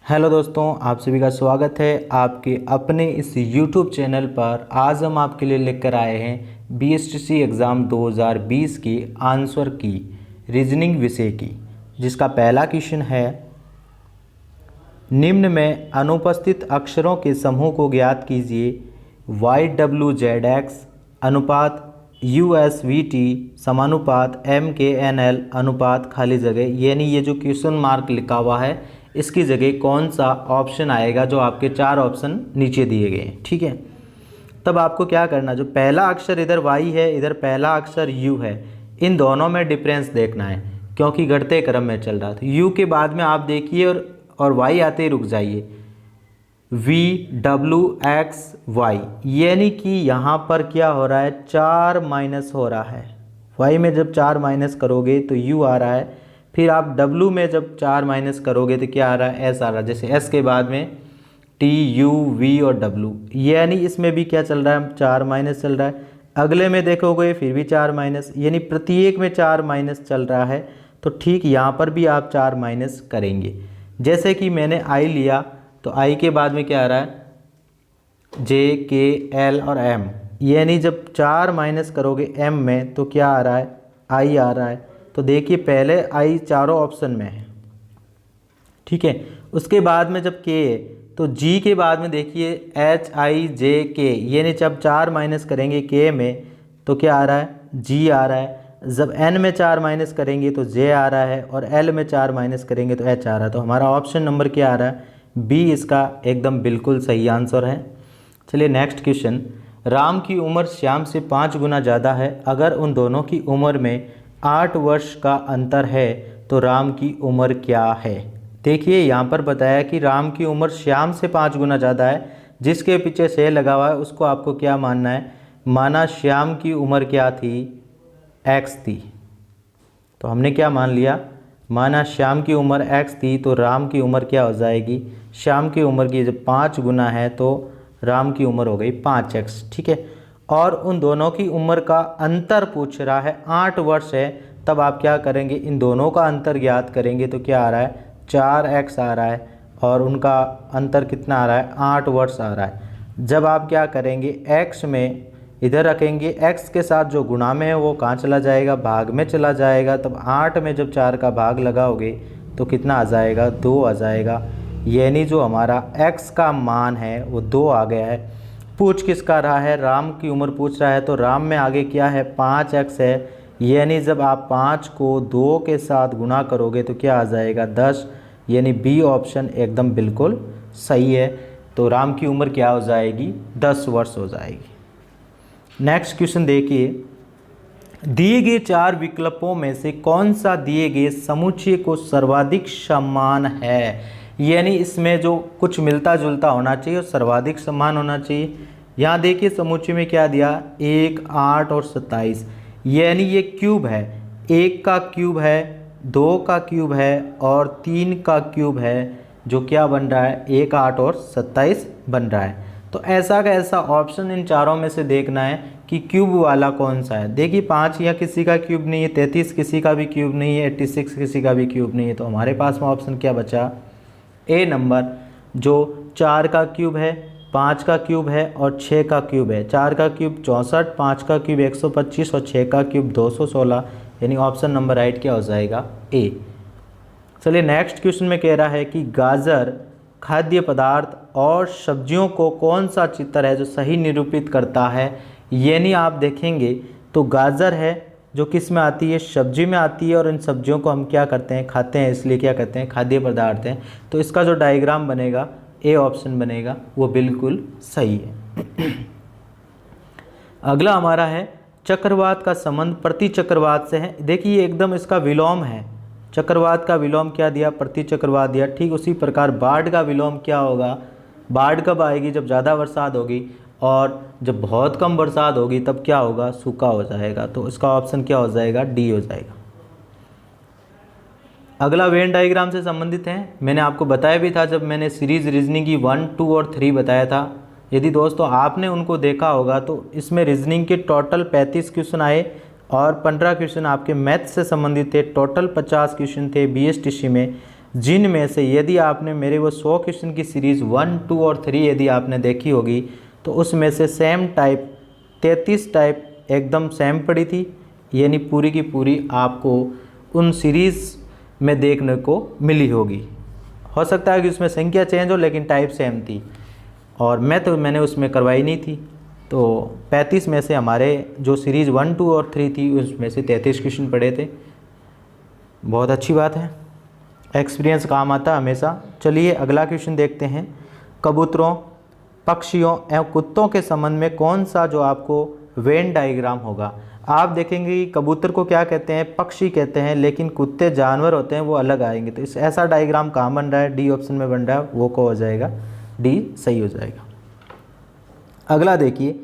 Hello दोस्तों, आप सभी का स्वागत है आपके अपने इस YouTube चैनल पर। आज हम आपके लिए लेकर आए हैं BSTC एग्ज़ाम 2020 की आंसर की रीजनिंग विषय की, जिसका पहला क्वेश्चन है, निम्न में अनुपस्थित अक्षरों के समूह को ज्ञात कीजिए। YWZX अनुपात USVT समानुपात MKNL अनुपात खाली जगह। यानी ये जो क्वेश्चन मार्क लिखा हुआ है इसकी जगह कौन सा ऑप्शन आएगा, जो आपके चार ऑप्शन नीचे दिए गए हैं। ठीक है, तब आपको क्या करना, जो पहला अक्षर इधर Y है, इधर पहला अक्षर U है, इन दोनों में डिफरेंस देखना है क्योंकि घटते क्रम में चल रहा था। U के बाद में आप देखिए और Y आते ही रुक जाइए। VWXY यानी कि यहाँ पर क्या हो रहा है, 4 माइनस हो रहा है। Y में जब 4 माइनस करोगे तो U आ रहा है, फिर आप W में जब 4 माइनस करोगे तो क्या आ रहा है, S आ रहा है। जैसे S के बाद में T, U, V और W, यानी इसमें भी क्या चल रहा है, 4 माइनस चल रहा है। अगले में देखोगे फिर भी 4 माइनस, यानी प्रत्येक में 4 माइनस चल रहा है। तो ठीक यहाँ पर भी आप 4 माइनस करेंगे। जैसे कि मैंने I लिया तो I के बाद में क्या आ रहा है, J, K, L और M, यानी जब 4 माइनस करोगे M में तो क्या आ रहा है, I आ रहा है। तो देखिए पहले I चारों ऑप्शन में है। ठीक है, उसके बाद में जब K है तो G के बाद में देखिए HIJK, यानी जब 4 माइनस करेंगे K में तो क्या आ रहा है, G आ रहा है। जब N में 4 माइनस करेंगे तो J आ रहा है और L में 4 माइनस करेंगे तो H आ रहा है। तो हमारा ऑप्शन नंबर क्या आ रहा है, B इसका एकदम बिल्कुल सही आंसर है। चलिए नेक्स्ट क्वेश्चन, राम की उम्र श्याम से 5 गुना ज़्यादा है। अगर उन दोनों की उम्र में 8 वर्ष का अंतर है तो राम की उम्र क्या है। देखिए यहाँ पर बताया कि राम की उम्र श्याम से 5 गुना ज़्यादा है, जिसके पीछे से लगा हुआ है उसको आपको क्या मानना है। माना श्याम की उम्र क्या थी, X थी, तो हमने क्या मान लिया, माना श्याम की उम्र X थी तो राम की उम्र क्या हो जाएगी, श्याम की उम्र की जब 5 गुना है तो राम की उम्र हो गई 5x। ठीक है, और उन दोनों की उम्र का अंतर पूछ रहा है, 8 वर्ष है। तब आप क्या करेंगे, इन दोनों का अंतर ज्ञात करेंगे तो क्या आ रहा है, 4x आ रहा है और उनका अंतर कितना आ रहा है, 8 वर्ष आ रहा है। जब आप क्या करेंगे, x में इधर रखेंगे, x के साथ जो गुणा में है वो कहाँ चला जाएगा, भाग में चला जाएगा। तब 8 में जब 4 का भाग लगाओगे तो कितना आ जाएगा, 2 आ जाएगा। यानी जो हमारा x का मान है वो 2 आ गया है। पूछ किसका रहा है, राम की उम्र पूछ रहा है, तो राम में आगे क्या है, 5x है। यानी जब आप 5 को 2 के साथ गुणा करोगे तो क्या आ जाएगा, 10। यानी बी ऑप्शन एकदम बिल्कुल सही है। तो राम की उम्र क्या हो जाएगी, 10 वर्ष हो जाएगी। नेक्स्ट क्वेश्चन देखिए, दिए गए 4 विकल्पों में से कौन सा दिए गए समुच्चय को सर्वाधिक समान है। यानी इसमें जो कुछ मिलता जुलता होना चाहिए और सर्वाधिक समान होना चाहिए। यहाँ देखिए समुच्चय में क्या दिया, 1, 8 और 27, यानी ये क्यूब है। 1 का क्यूब है, 2 का क्यूब है और 3 का क्यूब है, जो क्या बन रहा है, 1, 8 और 27 बन रहा है। तो ऐसा का ऐसा ऑप्शन इन चारों में से देखना है कि क्यूब वाला कौन सा है। देखिए 5 या किसी का क्यूब नहीं है, 33 किसी का भी क्यूब नहीं है, 86 किसी का भी क्यूब नहीं है। तो हमारे पास में ऑप्शन क्या बचा, ए नंबर, जो 4 का क्यूब है, 5 का क्यूब है और 6 का क्यूब है। 4 का क्यूब 64, 5 का क्यूब 125 और 6 का क्यूब 216। यानी ऑप्शन नंबर राइट क्या हो जाएगा, ए। चलिए नेक्स्ट क्वेश्चन में कह रहा है कि गाजर खाद्य पदार्थ और सब्जियों को कौन सा चित्र है जो सही निरूपित करता है। यानी आप देखेंगे तो गाजर है जो किस में आती है, सब्जी में आती है, और इन सब्जियों को हम क्या करते हैं, खाते हैं, इसलिए क्या कहते हैं, खाद्य पदार्थ हैं। तो इसका जो डायग्राम बनेगा, ए ऑप्शन बनेगा, वो बिल्कुल सही है। अगला हमारा है, चक्रवात का संबंध प्रति चक्रवात से है। देखिए एकदम इसका विलोम है। चक्रवात का विलोम क्या दिया, प्रति चक्रवात दिया। ठीक उसी प्रकार बाढ़ का विलोम क्या होगा, बाढ़ कब आएगी, जब ज़्यादा बरसात होगी, और जब बहुत कम बरसात होगी तब क्या होगा, सूखा हो जाएगा। तो इसका ऑप्शन क्या हो जाएगा, डी हो जाएगा। अगला वेन डायग्राम से संबंधित है। मैंने आपको बताया भी था जब मैंने सीरीज रीजनिंग की 1, 2 और 3 बताया था। यदि दोस्तों आपने उनको देखा होगा तो इसमें रीजनिंग के टोटल 35 क्वेश्चन आए और 15 क्वेश्चन आपके मैथ से संबंधित थे। टोटल 50 क्वेश्चन थे BSTC में। जिनमें से यदि आपने मेरे वो 100 क्वेश्चन की सीरीज़ 1, 2 और 3 यदि आपने देखी होगी तो उसमें से सेम टाइप 33 टाइप एकदम सेम पड़ी थी, यानी पूरी की पूरी आपको उन सीरीज़ में देखने को मिली होगी। हो सकता है कि उसमें संख्या चेंज हो लेकिन टाइप सेम थी, और मैंने उसमें करवाई नहीं थी। तो 35 में से हमारे जो सीरीज़ 1, 2 और 3 थी उसमें से 33 क्वेश्चन पढ़े थे। बहुत अच्छी बात है, एक्सपीरियंस काम आता हमेशा। चलिए अगला क्वेश्चन देखते हैं। कबूतरों, पक्षियों एवं कुत्तों के संबंध में कौन सा जो आपको वेन डायग्राम होगा। आप देखेंगे कि कबूतर को क्या कहते हैं, पक्षी कहते हैं, लेकिन कुत्ते जानवर होते हैं वो अलग आएंगे। तो इस ऐसा डायग्राम कहाँ बन रहा है, डी ऑप्शन में बन रहा है, वो को हो जाएगा, डी सही हो जाएगा। अगला देखिए,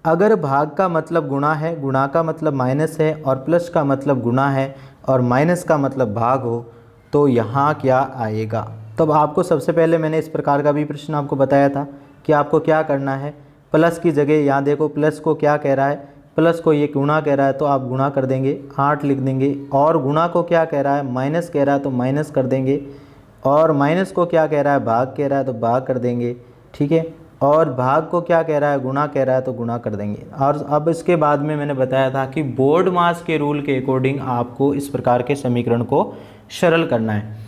अगर भाग का मतलब गुणा है, गुणा का मतलब माइनस है और प्लस का मतलब गुणा है और माइनस का मतलब भाग हो तो यहाँ क्या आएगा। तब आपको सबसे पहले मैंने इस प्रकार का भी प्रश्न आपको बताया था कि आपको क्या करना है। प्लस की जगह यहाँ देखो, प्लस को क्या कह रहा है, प्लस को ये गुणा कह रहा है तो आप गुणा कर देंगे, 8 लिख देंगे। और गुणा को क्या कह रहा है, माइनस कह रहा है तो माइनस कर देंगे। और माइनस को क्या कह रहा है, भाग कह रहा है तो भाग कर देंगे, ठीक है। और भाग को क्या कह रहा है, गुणा कह रहा है तो गुणा कर देंगे। और अब इसके बाद में मैंने बताया था कि बोर्ड मास के रूल के अकॉर्डिंग आपको इस प्रकार के समीकरण को सरल करना है।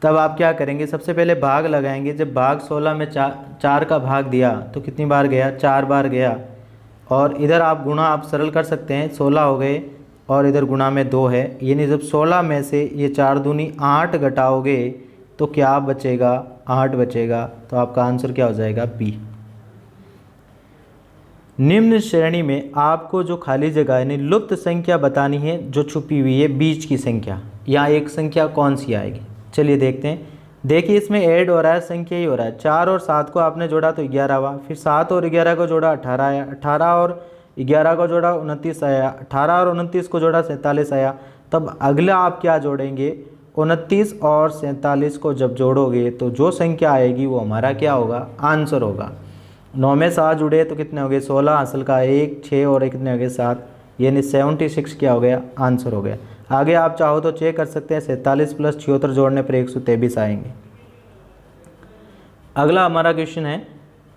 तब आप क्या करेंगे, सबसे पहले भाग लगाएंगे। जब भाग 16 में 4 का भाग दिया तो कितनी बार गया, 4 बार गया। और इधर आप गुणा आप सरल कर सकते हैं, 16 हो गए और इधर गुणा में 2 है, यानी जब 16 में से ये 4 दूनी 8 घटाओगे तो क्या बचेगा, 8 बचेगा। तो आपका आंसर क्या हो जाएगा, बी। निम्न श्रेणी में आपको जो खाली जगह यानी लुप्त संख्या बतानी है जो छुपी हुई है, बीच की संख्या, यहाँ एक संख्या कौन सी आएगी। चलिए देखते हैं। देखिए इसमें ऐड हो रहा है, संख्या ही हो रहा है। 4 और 7 को आपने जोड़ा तो 11 हुआ, फिर 7 और 11 को जोड़ा 18 आया, 18 और 11 को जोड़ा 29 आया, 18 और 29 को जोड़ा 47 आया। तब अगला आप क्या जोड़ेंगे, 29 और 47 को जब जोड़ोगे तो जो संख्या आएगी वो हमारा क्या होगा, आंसर होगा। 9 में 7 जुड़े तो कितने हो गए, 16, असल का 1, 6 और कितने हो गए 7, यानी 76 क्या हो गया, आंसर हो गया। आगे आप चाहो तो चेक कर सकते हैं, 47 प्लस 76 जोड़ने पर 123 आएंगे। अगला हमारा क्वेश्चन है,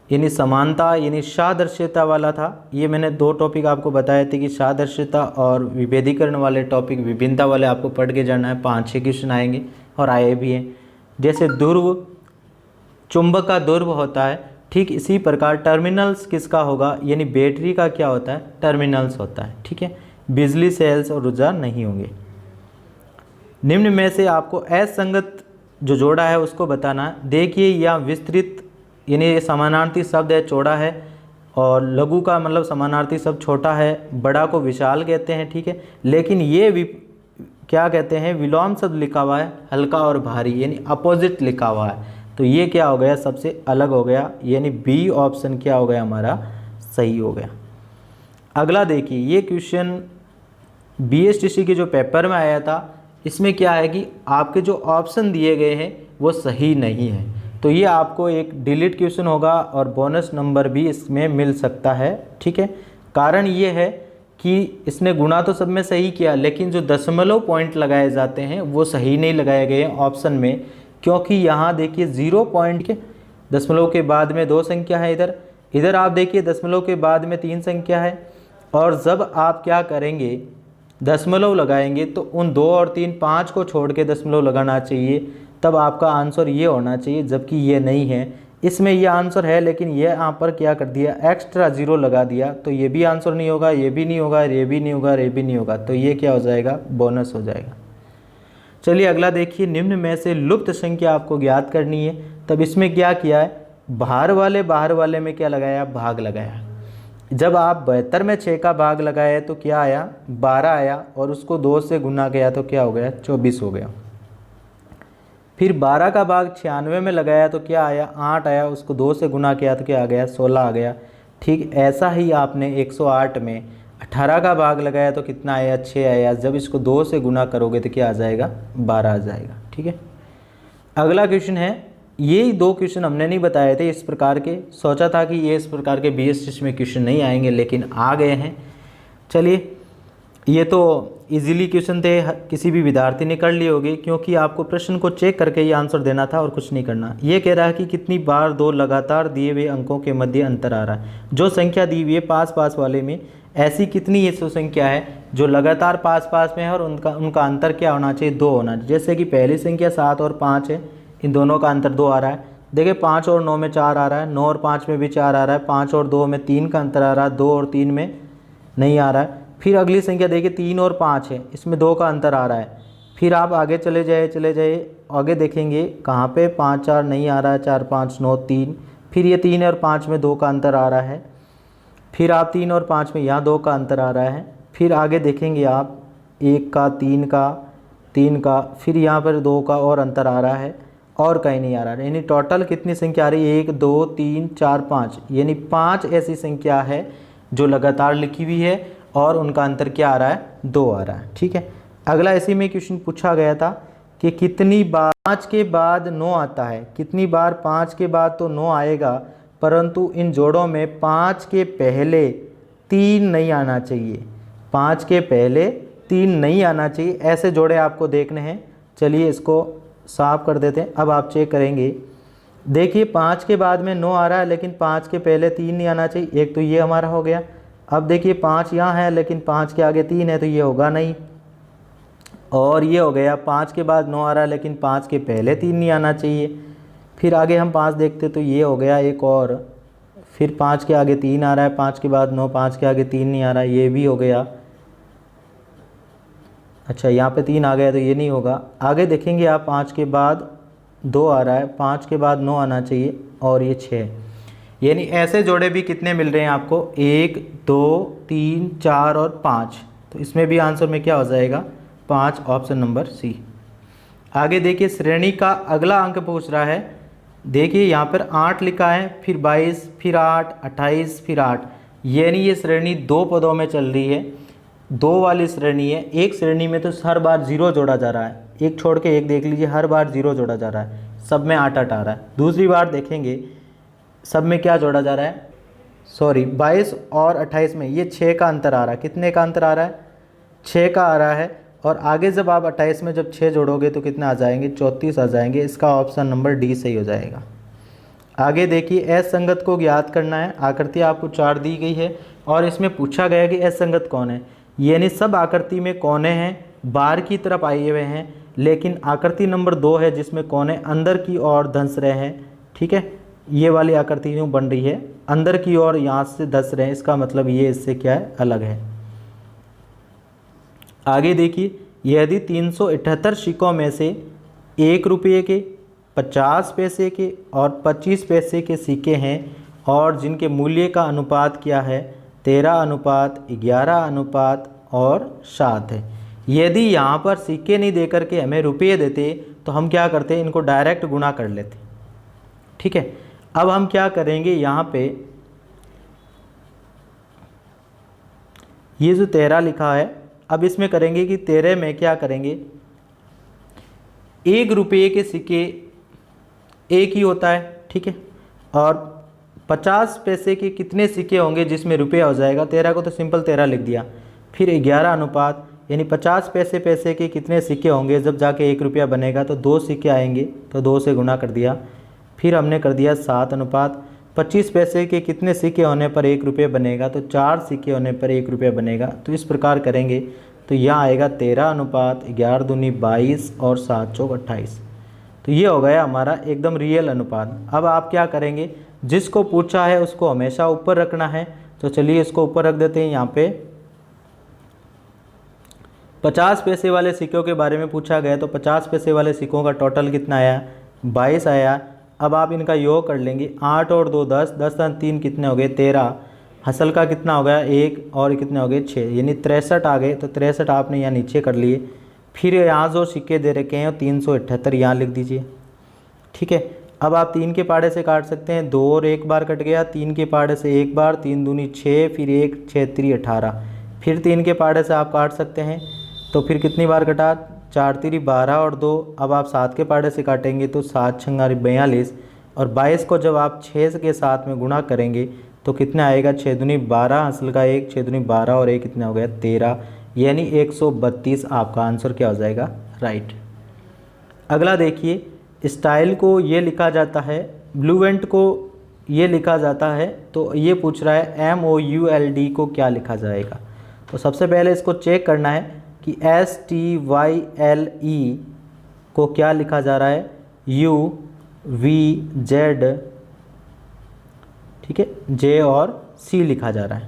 यानी समानता यानी सादृश्यता वाला था। ये मैंने 2 टॉपिक आपको बताए थे कि सादृश्यता और विभेदीकरण वाले टॉपिक, विभिन्नता वाले आपको पढ़ के जाना है। 5-6 क्वेश्चन आएंगे और आए भी हैं। जैसे ध्रुव, चुंबक का ध्रुव होता है, ठीक इसी प्रकार टर्मिनल्स किसका होगा, यानी बैटरी का क्या होता है, टर्मिनल्स होता है, ठीक है। बिजली सेल्स और ऊर्जा नहीं होंगे। निम्न में से आपको असंगत जो जोड़ा है उसको बताना है। देखिए यह विस्तृत यानी समानार्थी शब्द है, चौड़ा है, और लघु का मतलब समानार्थी शब्द छोटा है, बड़ा को विशाल कहते हैं, ठीक है। लेकिन ये क्या कहते हैं, विलोम शब्द लिखा हुआ है, हल्का और भारी, यानी अपोजिट लिखा हुआ है। तो ये क्या हो गया, सबसे अलग हो गया, यानी बी ऑप्शन क्या हो गया हमारा, सही हो गया। अगला देखिए, ये क्वेश्चन BSTC के जो पेपर में आया था, इसमें क्या है कि आपके जो ऑप्शन दिए गए हैं वो सही नहीं है। तो ये आपको एक डिलीट क्वेश्चन होगा और बोनस नंबर भी इसमें मिल सकता है, ठीक है। कारण ये है कि इसने गुणा तो सब में सही किया, लेकिन जो दशमलव पॉइंट लगाए जाते हैं वो सही नहीं लगाए गए ऑप्शन में, क्योंकि यहाँ देखिए 0 पॉइंट के दशमलव के बाद में 2 संख्या है, इधर आप देखिए दशमलव के बाद में 3 संख्या है। और जब आप क्या करेंगे, दशमलव लगाएंगे तो उन 2 और 3, 5 को छोड़ के दशमलव लगाना चाहिए, तब आपका आंसर ये होना चाहिए, जबकि ये नहीं है। इसमें ये आंसर है लेकिन ये यहाँ पर क्या कर दिया, एक्स्ट्रा 0 लगा दिया, तो ये भी आंसर नहीं होगा, ये भी नहीं होगा, ये भी नहीं होगा, ये भी नहीं होगा। तो ये क्या हो जाएगा, बोनस हो जाएगा। चलिए अगला देखिए, निम्न में से लुप्त संख्या आपको ज्ञात करनी है। तब इसमें क्या किया है, बाहर वाले में क्या लगाया, भाग लगाया। जब आप 72 में 6 का भाग लगाया तो क्या आया, 12 आया, और उसको 2 से गुना किया तो क्या हो गया, 24 हो गया। फिर 12 का भाग 96 में लगाया तो क्या आया, 8 आया, उसको 2 से गुना किया तो क्या आ गया, 16 आ गया। ठीक ऐसा ही आपने 108 में 18 का भाग लगाया तो कितना आया, 6 आया। जब इसको 2 से गुना करोगे तो क्या आ जाएगा, 12 आ जाएगा, ठीक है। अगला क्वेश्चन है, ये 2 क्वेश्चन हमने नहीं बताए थे इस प्रकार के, सोचा था कि ये इस प्रकार के BSTC में क्वेश्चन नहीं आएंगे, लेकिन आ गए हैं। चलिए, ये तो इजीली क्वेश्चन थे, किसी भी विद्यार्थी ने कर लिए होंगे, क्योंकि आपको प्रश्न को चेक करके ये आंसर देना था और कुछ नहीं करना। ये कह रहा है कि कितनी बार दो लगातार दिए हुए अंकों के मध्य अंतर आ रहा है। जो संख्या दी हुई है पास पास वाले में, ऐसी कितनी ऐसी संख्या है जो लगातार पास पास में है और उनका अंतर क्या होना चाहिए, 2 होना चाहिए। जैसे कि पहली संख्या 7 और 5 है, इन दोनों का अंतर 2 आ रहा है। देखिए 5 और 9 में 4 आ रहा है, 9 और 5 में भी 4 आ रहा है, 5 और 2 में 3 का अंतर आ रहा है, 2 और 3 में नहीं आ रहा है। फिर अगली संख्या देखिए 3 और 5 है, इसमें 2 का अंतर आ रहा है। फिर आप आगे चले जाए आगे देखेंगे कहाँ पे 5 4 नहीं आ रहा है, 4 5 9 3। फिर ये 3 और 5 में 2 का अंतर आ रहा है। फिर आप 3 और 5 में यहाँ 2 का अंतर आ रहा है। फिर आगे देखेंगे आप 1 का 3 का, फिर यहाँ पर 2 का और अंतर आ रहा है और कहीं नहीं आ रहा है। यानी टोटल कितनी संख्या आ रही है, 1 2 3 4 5, यानी 5 ऐसी संख्या है जो लगातार लिखी हुई है और उनका अंतर क्या आ रहा है, 2 आ रहा है। ठीक है। अगला इसी में क्वेश्चन पूछा गया था कि कितनी बार 5 के बाद 9 आता है। कितनी बार 5 के बाद तो 9 आएगा, परंतु इन जोड़ों में 5 के पहले 3 नहीं आना चाहिए। 5 के पहले 3 नहीं आना चाहिए, ऐसे जोड़े आपको देखने हैं। चलिए इसको साफ कर देते हैं। अब आप चेक करेंगे, देखिए 5 के बाद में 9 आ रहा है, लेकिन 5 के पहले 3 नहीं आना चाहिए। एक तो ये हमारा हो गया। अब देखिए 5 यहाँ है, लेकिन 5 के आगे 3 है, तो ये होगा नहीं। और ये हो गया 5 के बाद 9 आ रहा है, लेकिन 5 के पहले 3 नहीं आना चाहिए। फिर आगे हम 5 देखते तो ये हो गया एक और। फिर 5 के आगे 3 आ रहा है, 5 के बाद 9, 5 के आगे 3 नहीं आ रहा है, ये भी हो गया। अच्छा यहाँ पे 3 आ गया तो ये नहीं होगा। आगे देखेंगे आप 5 के बाद 2 आ रहा है, 5 के बाद 9 आना चाहिए और ये 6। यानी ऐसे जोड़े भी कितने मिल रहे हैं आपको, 1 2 3 4 और 5। तो इसमें भी आंसर में क्या हो जाएगा, 5, ऑप्शन नंबर सी। आगे देखिए श्रेणी का अगला अंक पूछ रहा है। देखिए यहाँ पर 8 लिखा है, फिर 22, फिर 8, 28, फिर 8। यानी ये श्रेणी 2 पदों में चल रही है, 2 वाली श्रेणी है। एक श्रेणी में तो हर बार 0 जोड़ा जा रहा है, एक छोड़ के एक देख लीजिए, हर बार 0 जोड़ा जा रहा है, सब में 8 8 आ रहा है। दूसरी बार देखेंगे सब में क्या जोड़ा जा रहा है, 22 और 28 में ये 6 का अंतर आ रहा है। कितने का अंतर आ रहा है, 6 का आ रहा है। और आगे जब आप 28 में जब 6 जोड़ोगे तो कितने आ जाएंगे, 34 आ जाएंगे। इसका ऑप्शन नंबर डी सही हो जाएगा। आगे देखिए असंगत को ज्ञात करना है। आकृति आपको 4 दी गई है और इसमें पूछा गया कि असंगत कौन है। यानी सब आकृति में कोने हैं, बाहर की तरफ आए हुए हैं, लेकिन आकृति नंबर 2 है जिसमें कोने अंदर की ओर धंस रहे हैं। ठीक है, ये वाली आकृति यूँ बन रही है, अंदर की ओर यहाँ से धंस रहे हैं, इसका मतलब ये इससे क्या है, अलग है। आगे देखिए, यदि 378 सिक्कों में से 1 रुपये के, 50 पैसे के और 25 पैसे के सिक्के हैं और जिनके मूल्य का अनुपात क्या है, 13 अनुपात 11 अनुपात और 7 है। यदि यहाँ पर सिक्के नहीं दे करके हमें रुपये देते तो हम क्या करते, इनको डायरेक्ट गुणा कर लेते। ठीक है, अब हम क्या करेंगे, यहाँ पे ये जो 13 लिखा है, अब इसमें करेंगे कि 13 में क्या करेंगे, 1 रुपये के सिक्के एक ही होता है। ठीक है, और 50 पैसे के कितने सिक्के होंगे जिसमें रुपया हो जाएगा, 13 को तो सिंपल 13 लिख दिया। फिर 11 अनुपात, यानी 50 पैसे के कितने सिक्के होंगे जब जाके 1 रुपया बनेगा, तो 2 सिक्के आएंगे, तो 2 से गुणा कर दिया। फिर हमने कर दिया 7 अनुपात, 25 पैसे के कितने सिक्के होने पर 1 रुपये बनेगा, तो 4 सिक्के होने पर 1 रुपया बनेगा। तो इस प्रकार करेंगे तो यहाँ आएगा 13 अनुपात 11 दूनी 22 और 7 चौक 28। तो ये हो गया हमारा एकदम रियल अनुपात। अब आप क्या करेंगे, जिसको पूछा है उसको हमेशा ऊपर रखना है। तो चलिए इसको ऊपर रख देते हैं। यहाँ पे 50 पैसे वाले सिक्कों के बारे में पूछा गया, तो 50 पैसे वाले सिक्कों का टोटल कितना आया, 22 आया। अब आप इनका योग कर लेंगे, 8 और 2 10, 10 और 3 कितने हो गए, 13। हसल का कितना हो गया, 1 और कितने हो गए, 6, यानी 63 आ गए। तो 63 आपने यहाँ नीचे कर लिए। फिर यहाँ जो सिक्के दे रखे हैं 378 यहाँ लिख दीजिए। ठीक है, अब आप 3 के पाड़े से काट सकते हैं, 2 और 1 बार कट गया, 3 के पाड़े से 1 बार, 3 दूनी 6, फिर 1 6 3 18, फिर 3 के पाड़े से आप काट सकते हैं। तो फिर कितनी बार कटा, 4 3 12 और 2। अब आप 7 के पाड़े से काटेंगे तो 7 6 42, और 22 को जब आप 6 के साथ में गुणा करेंगे तो कितना आएगा, 6 दूनी 12, असल का 1, 6 दूनी 12 और 1 कितना हो गया, 13। यानी 132 आपका आंसर क्या हो जाएगा, राइट। अगला देखिए, स्टाइल को ये लिखा जाता है, ब्लूएंट को ये लिखा जाता है, तो ये पूछ रहा है MOULD को क्या लिखा जाएगा। तो सबसे पहले इसको चेक करना है कि STYLE को क्या लिखा जा रहा है, UVZ, ठीक है, J और C लिखा जा रहा है।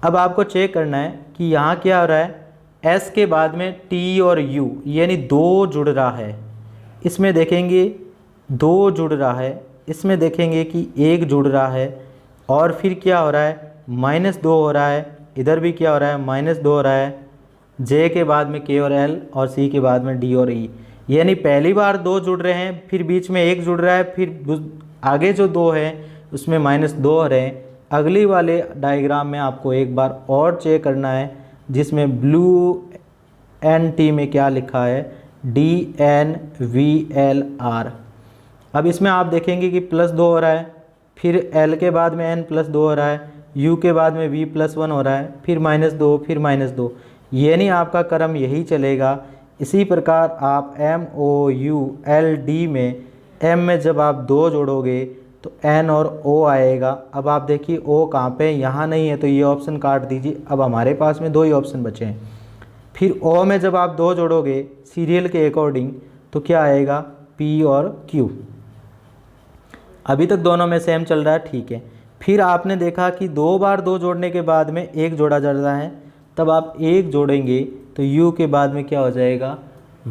अब आपको चेक करना है कि यहाँ क्या हो रहा है, S के बाद में T और U यानी 2 जुड़ रहा है, इसमें देखेंगे 2 जुड़ रहा है, इसमें देखेंगे कि 1 जुड़ रहा है, और फिर क्या हो रहा है, -2 हो रहा है, इधर भी क्या हो रहा है, -2 हो रहा है, J के बाद में K और L और C के बाद में D और E, यानी पहली बार 2 जुड़ रहे हैं, फिर बीच में 1 जुड़ रहा है, फिर आगे जो 2 है उसमें -2 हो रहे हैं। अगली वाले डायग्राम में आपको एक बार और चेक करना है, जिसमें ब्लू NT में क्या लिखा है, DNVLR। अब इसमें आप देखेंगे कि +2 हो रहा है, फिर L के बाद में N+2 हो रहा है, U के बाद में V+1 हो रहा है, फिर -2, फिर -2, यानी आपका क्रम यही चलेगा। इसी प्रकार आप MOULD में M में जब आप 2 जोड़ोगे तो N और O आएगा। अब आप देखिए O कहाँ पे, यहाँ नहीं है, तो ये ऑप्शन काट दीजिए। अब हमारे पास में 2 ही ऑप्शन बचे हैं। फिर O में जब आप 2 जोड़ोगे सीरियल के अकॉर्डिंग तो क्या आएगा, P और Q। अभी तक दोनों में सेम चल रहा है, ठीक है। फिर आपने देखा कि 2 बार 2 जोड़ने के बाद में 1 जोड़ा जा रहा है, तब आप 1 जोड़ेंगे तो U के बाद में क्या हो जाएगा,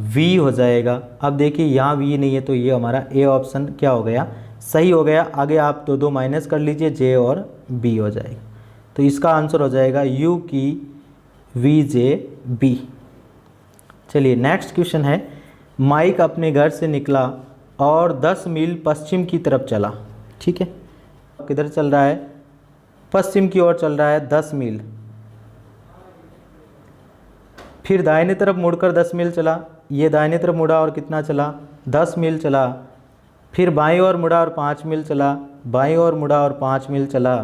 V हो जाएगा। अब देखिए यहाँ V नहीं है, तो ये हमारा A ऑप्शन क्या हो गया, सही हो गया। आगे आप 2 माइनस कर लीजिए, J और B हो जाएगा। तो इसका आंसर हो जाएगा U की VJB। चलिए नेक्स्ट क्वेश्चन है, माइक अपने घर से निकला और 10 मील पश्चिम की तरफ चला, ठीक है। किधर चल रहा है, पश्चिम की ओर चल रहा है 10 मील। फिर दाहिने तरफ मुड़कर 10 मील चला, ये दाहिने तरफ मुड़ा और कितना चला, 10 मील चला। फिर बाईं ओर मुड़ा और 5 मील चला, बाईं ओर मुड़ा और 5 मील चला।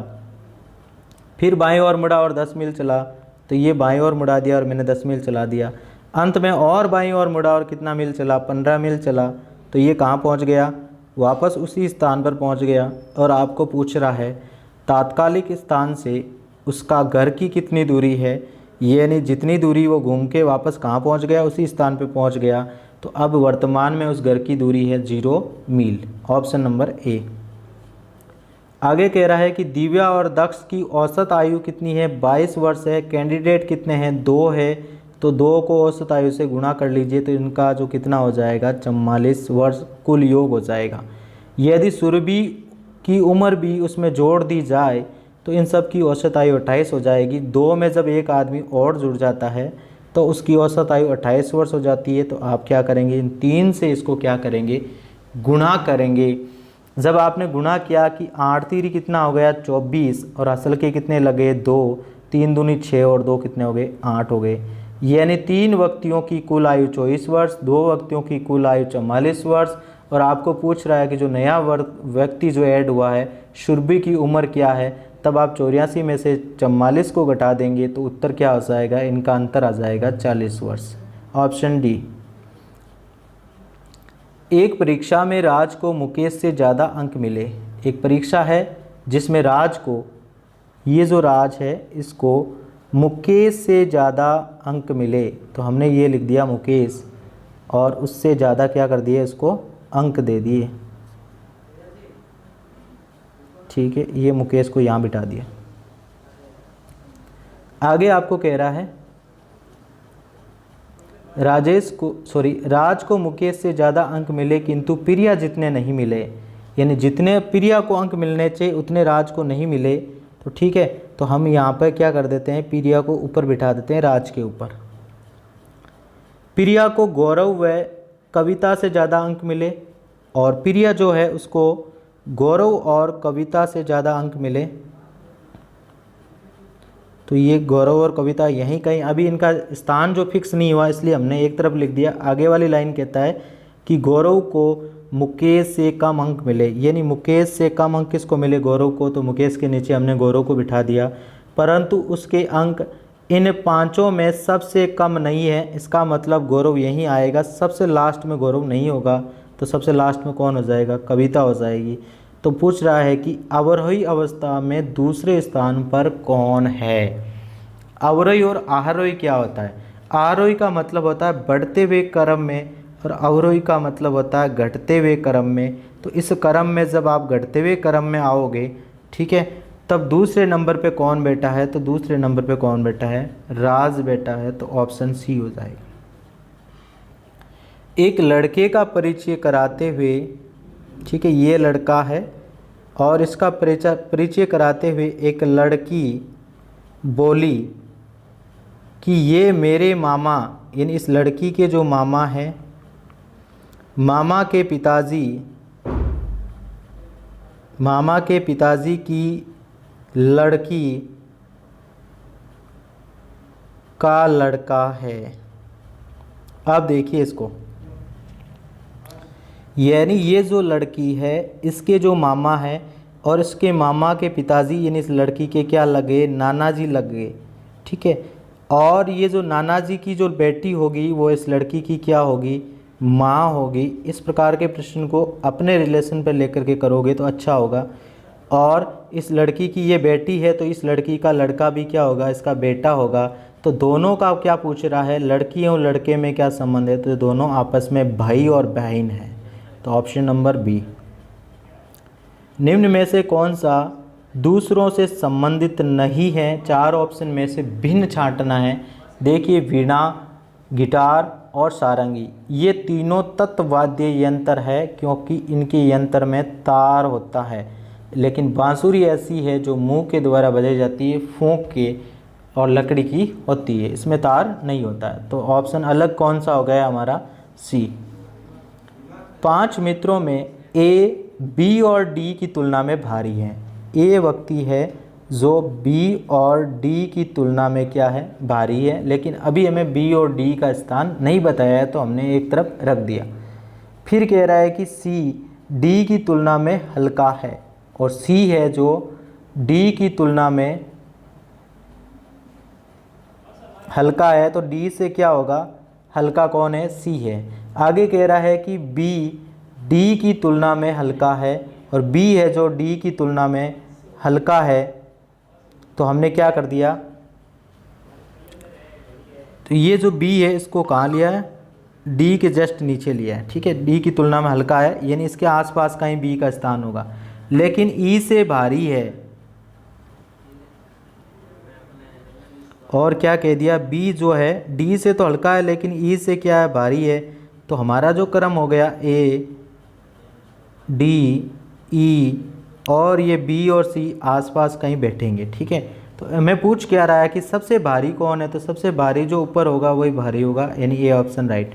फिर बाईं ओर मुड़ा और 10 मील चला, तो ये बाईं ओर मुड़ा दिया और मैंने 10 मील चला दिया। अंत में और बाईं ओर मुड़ा और कितना मील चला, 15 मील चला। तो ये कहाँ पहुँच गया, वापस उसी स्थान पर पहुँच गया। और आपको पूछ रहा है तात्कालिक स्थान से उसका घर की कितनी दूरी है, यानी जितनी दूरी वो घूम के वापस कहाँ पहुँच गया, उसी स्थान पर पहुँच गया। तो अब वर्तमान में उस घर की दूरी है 0 मील, ऑप्शन नंबर A। आगे कह रहा है कि दिव्या और दक्ष की औसत आयु कितनी है, 22 वर्ष है। कैंडिडेट कितने हैं, 2 है, तो 2 को औसत आयु से गुणा कर लीजिए, तो इनका जो कितना हो जाएगा, 44 वर्ष कुल योग हो जाएगा। यदि सुरभि की उम्र भी उसमें जोड़ दी जाए तो इन सब की औसत आयु 28 हो जाएगी। 2 में जब एक आदमी और जुड़ जाता है तो उसकी औसत आयु 28 वर्ष हो जाती है। तो आप क्या करेंगे, इन 3 से इसको क्या करेंगे, गुणा करेंगे। जब आपने गुणा किया कि 8 3 कितना हो गया, 24, और असल के कितने लगे, 2, 3 दूनी 6 और 2 कितने हो गए, 8 हो गए। यानी 3 व्यक्तियों की कुल आयु 24 वर्ष, 2 व्यक्तियों की कुल आयु 44 वर्ष। और आपको पूछ रहा है कि जो नया व्यक्ति जो ऐड हुआ है, सुरभि की उम्र क्या है। तब आप 84 में से 44 को घटा देंगे तो उत्तर क्या हो जाएगा, इनका अंतर आ जाएगा 40 वर्ष, ऑप्शन डी। एक परीक्षा में राज को मुकेश से ज़्यादा अंक मिले। एक परीक्षा है जिसमें राज को, ये जो राज है इसको मुकेश से ज़्यादा अंक मिले, तो हमने ये लिख दिया मुकेश और उससे ज़्यादा क्या कर दिए, इसको अंक दे दिए, ठीक है। ये मुकेश को यहाँ बिठा दिया। आगे आपको कह रहा है राज को मुकेश से ज़्यादा अंक मिले किंतु प्रिया जितने नहीं मिले, यानी जितने प्रिया को अंक मिलने चाहिए उतने राज को नहीं मिले। तो ठीक है, तो हम यहाँ पर क्या कर देते हैं, प्रिया को ऊपर बिठा देते हैं राज के ऊपर। प्रिया को गौरव व कविता से ज़्यादा अंक मिले, और प्रिया जो है उसको गौरव और कविता से ज़्यादा अंक मिले। तो ये गौरव और कविता यहीं कहीं, अभी इनका स्थान जो फिक्स नहीं हुआ इसलिए हमने एक तरफ लिख दिया। आगे वाली लाइन कहता है कि गौरव को मुकेश से कम अंक मिले, यानी मुकेश से कम अंक किसको मिले, गौरव को। तो मुकेश के नीचे हमने गौरव को बिठा दिया, परंतु उसके अंक इन पांचों में सबसे कम नहीं है, इसका मतलब गौरव यहीं आएगा। सबसे लास्ट में गौरव नहीं होगा तो सबसे लास्ट में कौन हो जाएगा? कविता हो जाएगी। तो पूछ रहा है कि अवरोही अवस्था में दूसरे स्थान पर कौन है। अवरोही और आरोही क्या होता है? आरोही का मतलब होता है बढ़ते हुए क्रम में और अवरोही का मतलब होता है घटते हुए क्रम में। तो इस क्रम में जब आप घटते हुए क्रम में आओगे, ठीक है, तब दूसरे नंबर पे कौन बैठा है? तो दूसरे नंबर पे कौन बैठा है? राज बैठा है। तो ऑप्शन सी हो जाएगा। एक लड़के का परिचय कराते हुए, ठीक है, ये लड़का है और इसका परिचय कराते हुए एक लड़की बोली कि ये मेरे मामा, यानी इस लड़की के जो मामा हैं, मामा के पिताजी की लड़की का लड़का है। अब देखिए इसको, यानी ये जो लड़की है इसके जो मामा है और इसके मामा के पिताजी यानी इस लड़की के क्या लगे? नाना जी लगे, ठीक है। और ये जो नाना जी की जो बेटी होगी वो इस लड़की की क्या होगी? माँ होगी। इस प्रकार के प्रश्न को अपने रिलेशन पर लेकर के करोगे तो अच्छा होगा। और इस लड़की की ये बेटी है तो इस लड़की का लड़का भी क्या होगा? इसका बेटा होगा। तो दोनों का क्या पूछ रहा है? लड़की और लड़के में क्या संबंध है? तो दोनों आपस में भाई और बहन है। तो ऑप्शन नंबर बी। निम्न में से कौन सा दूसरों से संबंधित नहीं है? चार ऑप्शन में से भिन्न छांटना है। देखिए, वीणा, गिटार और सारंगी, ये तीनों तत्वाद्य यंत्र है क्योंकि इनके यंत्र में तार होता है। लेकिन बांसुरी ऐसी है जो मुंह के द्वारा बजाई जाती है, फूंक के, और लकड़ी की होती है, इसमें तार नहीं होता है। तो ऑप्शन अलग कौन सा हो गया हमारा? सी। 5 मित्रों में ए, बी और डी की तुलना में भारी है। ए व्यक्ति है जो बी और डी की तुलना में क्या है? भारी है। लेकिन अभी हमें बी और डी का स्थान नहीं बताया है तो हमने एक तरफ रख दिया। फिर कह रहा है कि सी डी की तुलना में हल्का है और सी है जो डी की तुलना में हल्का है। तो डी से क्या होगा? हल्का कौन है? सी है। आगे कह रहा है कि बी डी की तुलना में हल्का है और बी है जो डी की तुलना में हल्का है। तो हमने क्या कर दिया? तो ये जो बी है इसको कहाँ लिया है? डी के जस्ट नीचे लिया है, ठीक है। डी की तुलना में हल्का है यानी इसके आसपास कहीं बी का स्थान होगा। लेकिन ई से भारी है और क्या कह दिया? बी जो है डी से तो हल्का है लेकिन ई से क्या है? भारी है। तो हमारा जो क्रम हो गया ए, डी, ई और ये बी और सी आसपास कहीं बैठेंगे, ठीक है। तो हमें पूछ क्या रहा है कि सबसे भारी कौन है? तो सबसे भारी जो ऊपर होगा वही भारी होगा, यानी ए ऑप्शन राइट।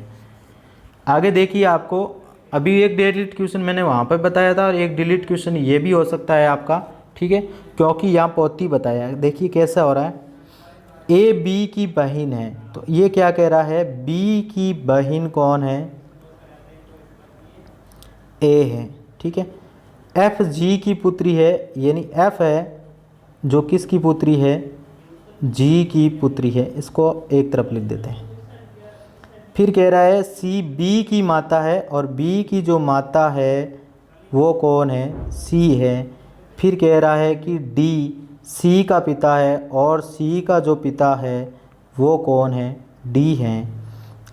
आगे देखिए, आपको अभी एक डिलीट क्वेश्चन मैंने वहाँ पर बताया था और एक डिलीट क्वेश्चन ये भी हो सकता है आपका, ठीक है, क्योंकि यहाँ पोती बताया है। देखिए कैसा हो रहा है, ए बी की बहन है। तो ये क्या कह रहा है? बी की बहन कौन है? ए है, ठीक है। एफ जी की पुत्री है, यानी एफ है जो किसकी पुत्री है? जी की पुत्री है। इसको एक तरफ लिख देते हैं। फिर कह रहा है सी बी की माता है और बी की जो माता है वो कौन है? सी है। फिर कह रहा है कि डी सी का पिता है और सी का जो पिता है वो कौन है? डी है।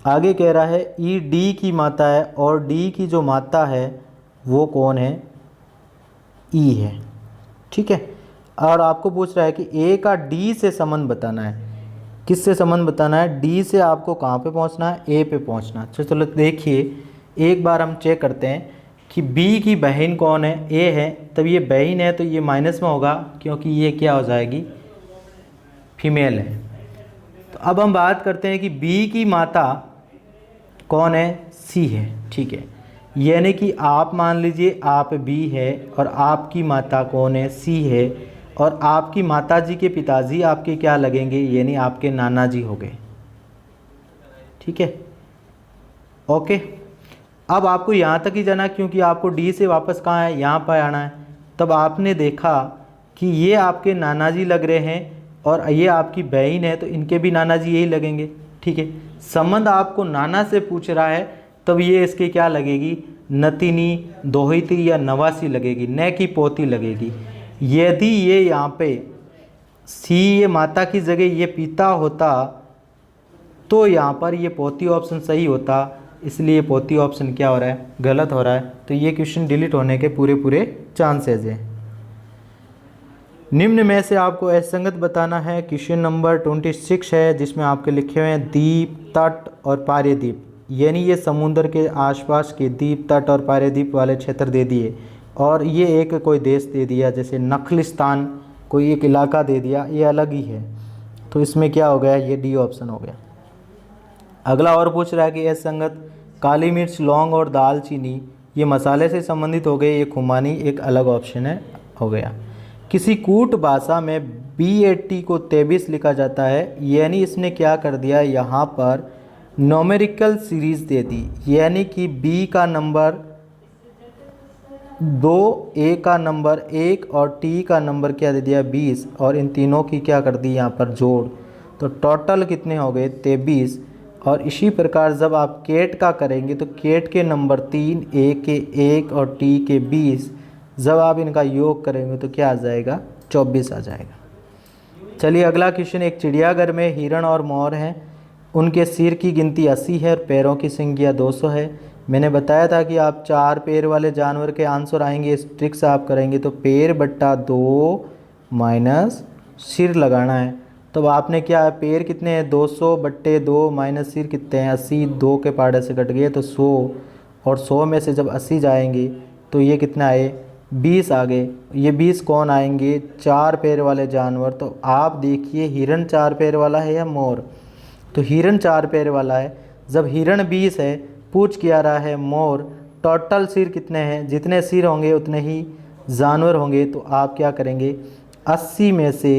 आगे कह रहा है ई डी की माता है और डी की जो माता है वो कौन है? ई है, ठीक है। और आपको पूछ रहा है कि ए का डी से संबंध बताना है। किससे संबंध बताना है? डी से आपको कहाँ पे पहुँचना है? ए पे पहुँचना है। चलो देखिए, एक बार हम चेक करते हैं कि बी की बहन कौन है? ए है। तब ये बहन है तो ये माइनस में होगा क्योंकि ये क्या हो जाएगी? फीमेल है। तो अब हम बात करते हैं कि बी की माता कौन है? सी है, ठीक है। यानी कि आप मान लीजिए आप बी है और आपकी माता कौन है? सी है। और आपकी माता जी के पिताजी आपके क्या लगेंगे? यानी आपके नाना जी हो गए, ठीक है, ओके। अब आपको यहाँ तक ही जाना क्योंकि आपको डी से वापस कहाँ है? यहाँ पर आना है। तब आपने देखा कि ये आपके नाना जी लग रहे हैं और ये आपकी बहन है तो इनके भी नाना जी यही लगेंगे, ठीक है। संबंध आपको नाना से पूछ रहा है तब ये इसके क्या लगेगी, नतिनी, दोहित्री या नवासी लगेगी, न कि पोती लगेगी। यदि ये यहाँ पे सी ये माता की जगह ये पिता होता तो यहाँ पर ये पोती ऑप्शन सही होता, इसलिए पोती ऑप्शन क्या हो रहा है, गलत हो रहा है। तो ये क्वेश्चन डिलीट होने के पूरे पूरे चांसेस हैं। निम्न में से आपको असंगत बताना है। क्वेश्चन नंबर 26 है जिसमें आपके लिखे हुए हैं द्वीप, तट और पारेद्वीप, यानी ये समुद्र के आसपास के द्वीप, तट और पारेद्वीप वाले क्षेत्र दे दिए और ये एक कोई देश दे दिया, जैसे नखलिस्तान कोई एक इलाका दे दिया, ये अलग ही है। तो इसमें क्या हो गया, ये डी ऑप्शन हो गया। अगला और पूछ रहा है कि असंगत, काली मिर्च, लौंग और दालचीनी ये मसाले से संबंधित हो गए, ये खुमानी एक अलग ऑप्शन है, हो गया। किसी कूट भाषा में BAT को 23 लिखा जाता है, यानी इसने क्या कर दिया, यहाँ पर न्यूमेरिकल सीरीज दे दी, यानी कि B का नंबर 2, A का नंबर 1 और T का नंबर क्या दे दिया 20 और इन तीनों की क्या कर दी यहाँ पर जोड़, तो टोटल कितने हो गए 23। और इसी प्रकार जब आप केट का करेंगे तो केट के नंबर 3, A के 1 और T के 20, जब आप इनका योग करेंगे तो क्या आ जाएगा 24 आ जाएगा। चलिए अगला क्वेश्चन, एक चिड़ियाघर में हिरण और मोर हैं, उनके सिर की गिनती 80 है और पैरों की संख्या 200 है। मैंने बताया था कि आप 4 पैर वाले जानवर के आंसर आएंगे, इस ट्रिक से आप करेंगे तो पैर बट्टा 2 माइनस सिर लगाना है। तो आपने क्या है, पैर कितने हैं 200 बट्टे 2 माइनस सिर कितने हैं 80, 2 के पाड़े से कट गए तो 100 और 100 में से जब 80 जाएंगे तो ये कितना आए 20 आ गए। ये 20 कौन आएंगे, 4 पैर वाले जानवर। तो आप देखिए हिरण 4 पैर वाला है या मोर, तो हिरण 4 पैर वाला है। जब हिरण 20 है, पूछ क्या रहा है मोर, टोटल सिर कितने हैं, जितने सिर होंगे उतने ही जानवर होंगे। तो आप क्या करेंगे 80 में से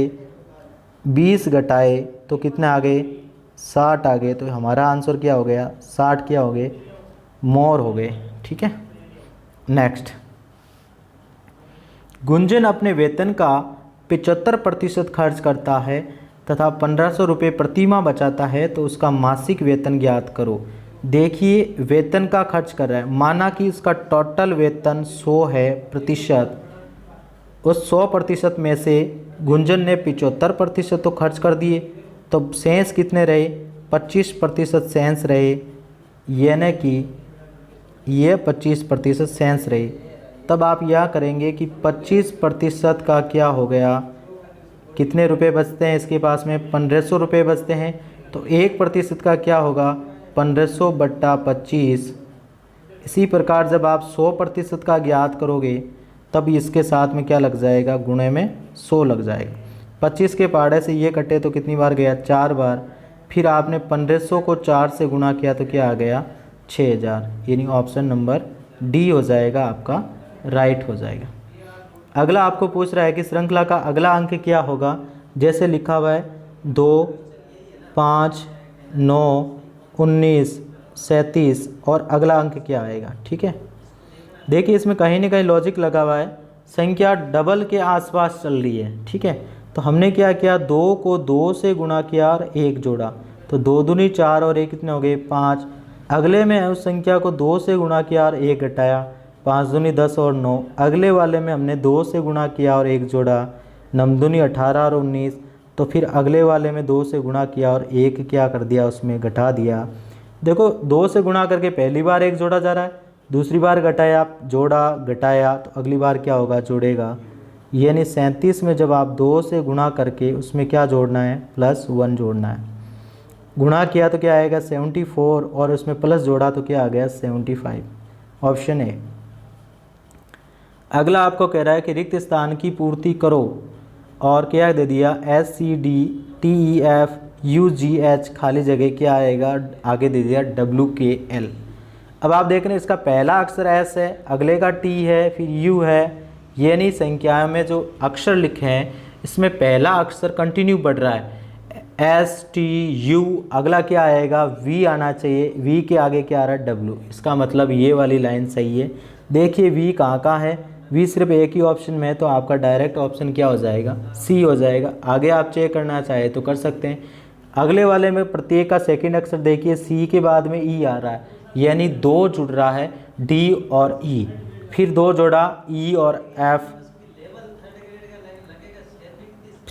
20 घटाए तो कितने आ गए 60 आ गए। तो हमारा आंसर क्या हो गया 60 क्या हो गए मोर हो गए, ठीक है। नेक्स्ट, गुंजन अपने वेतन का 75% खर्च करता है तथा 1500 रुपये प्रति माह बचाता है, तो उसका मासिक वेतन ज्ञात करो। देखिए वेतन का खर्च कर रहा है, माना कि उसका टोटल वेतन 100 है प्रतिशत, उस 100% में से गुंजन ने 75% तो खर्च कर दिए, तो शेष कितने रहे 25% शेष रहे, यानी कि ये 25% शेष रहे। तब आप यह करेंगे कि 25% का क्या हो गया, कितने रुपए बचते हैं इसके पास में 1500 रुपये बचते हैं, तो 1% का क्या होगा 1500 बट्टा 25। इसी प्रकार जब आप 100% का ज्ञात करोगे तब इसके साथ में क्या लग जाएगा, गुणे में 100 लग जाएगा। 25 के पाड़े से ये कटे तो कितनी बार गया 4 बार, फिर आपने 1500 को 4 से गुणा किया तो क्या आ गया 6000, यानी ऑप्शन नंबर डी हो जाएगा आपका राइट हो जाएगा। अगला आपको पूछ रहा है कि श्रृंखला का अगला अंक क्या होगा, जैसे लिखा हुआ है 2, 5, 9, 19, 37 और अगला अंक क्या आएगा, ठीक है। देखिए इसमें कहीं ना कहीं लॉजिक लगा हुआ है, संख्या डबल के आसपास चल रही है, ठीक है। तो हमने क्या किया 2 को 2 से गुणा किया और 1 जोड़ा, तो 2 दूनी 4 और 1 कितने हो गए 5। अगले में उस संख्या को 2 से गुणा किया और 1 घटाया, 5 दूनी 10 और 9। अगले वाले में हमने 2 से गुणा किया और 1 जोड़ा, 9 दूनी 18 और 19। तो फिर अगले वाले में 2 से गुणा किया और 1 क्या कर दिया उसमें घटा दिया। देखो 2 से गुणा करके पहली बार 1 जोड़ा जा रहा है, दूसरी बार घटाया, जोड़ा घटाया, तो अगली बार क्या होगा जोड़ेगा। यानी 37 में जब आप 2 से गुणा करके उसमें क्या जोड़ना है +1 जोड़ना है। गुणा किया तो क्या आएगा 74 और उसमें प्लस जोड़ा तो क्या आ गया 75, ऑप्शन ए। अगला आपको कह रहा है कि रिक्त स्थान की पूर्ति करो और क्या दे दिया SCDTEFUGH, खाली जगह क्या आएगा आगे दे दिया WKL। अब आप देख रहे हैं इसका पहला अक्षर S है, अगले का T है, फिर U है, यानी संख्या में जो अक्षर लिखे हैं इसमें पहला अक्षर कंटिन्यू बढ़ रहा है STU, अगला क्या आएगा V आना चाहिए, V के आगे क्या आ रहा है W। इसका मतलब ये वाली लाइन सही है। देखिए V कहाँ का है, वी सिर्फ एक ही ऑप्शन में है, तो आपका डायरेक्ट ऑप्शन क्या हो जाएगा, सी हो जाएगा। आगे आप चेक करना चाहे तो कर सकते हैं। अगले वाले में प्रत्येक का सेकंड अक्षर देखिए, सी के बाद में ई आ रहा है, यानी 2 जुड़ रहा है डी और ई, फिर 2 जोड़ा ई और एफ,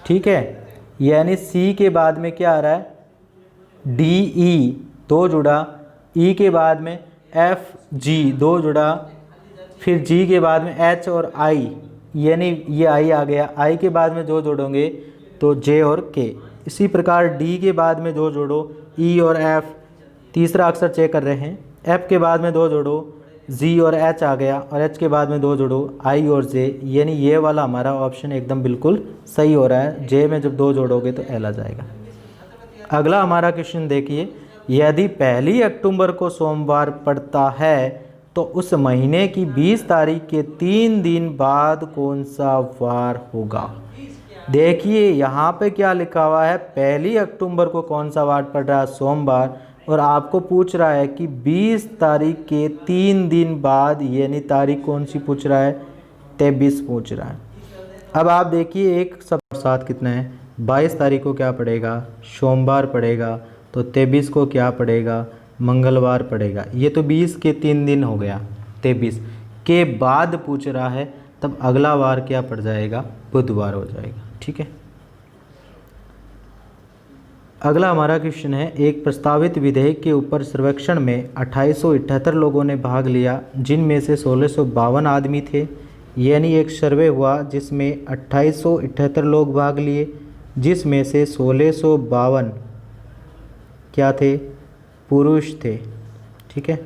ठीक है। यानी सी के बाद में क्या आ रहा है, डी ई 2 जुड़ा, ई के बाद में एफ जी 2 जुड़ा, फिर जी के बाद में एच और आई, यानी ये आई आ गया, आई के बाद में जो जोड़ोगे तो जे और के। इसी प्रकार डी के बाद में 2 जोड़ो ई और एफ, तीसरा अक्षर चेक कर रहे हैं, एफ के बाद में 2 जोड़ो जी और एच आ गया, और एच के बाद में 2 जोड़ो आई और जे, यानी ये वाला हमारा ऑप्शन एकदम बिल्कुल सही हो रहा है। जे में जब 2 जोड़ोगे तो एल आ जाएगा। अगला हमारा क्वेश्चन देखिए, यदि 1 अक्टूबर को सोमवार पड़ता है तो उस महीने की 20 तारीख के 3 दिन बाद कौन सा वार होगा। देखिए यहाँ पे क्या लिखा हुआ है, 1 अक्टूबर को कौन सा वार पड़ रहा है, सोमवार, और आपको पूछ रहा है कि 20 तारीख के 3 दिन बाद, यानी तारीख कौन सी पूछ रहा है, 23 पूछ रहा है। अब आप देखिए एक सब साथ कितना है, 22 तारीख को क्या पड़ेगा, सोमवार पड़ेगा, तो 23 को क्या पड़ेगा, मंगलवार पड़ेगा। ये तो 20 के 3 दिन हो गया, 23 के बाद पूछ रहा है, तब अगला वार क्या पड़ जाएगा, बुधवार हो जाएगा, ठीक है। अगला हमारा क्वेश्चन है, एक प्रस्तावित विधेयक के ऊपर सर्वेक्षण में 2878 लोगों ने भाग लिया, जिनमें से 1652 आदमी थे। यानी एक सर्वे हुआ जिसमें 2878 लोग भाग लिए, जिसमें से 1652 क्या थे, पुरुष थे, ठीक है।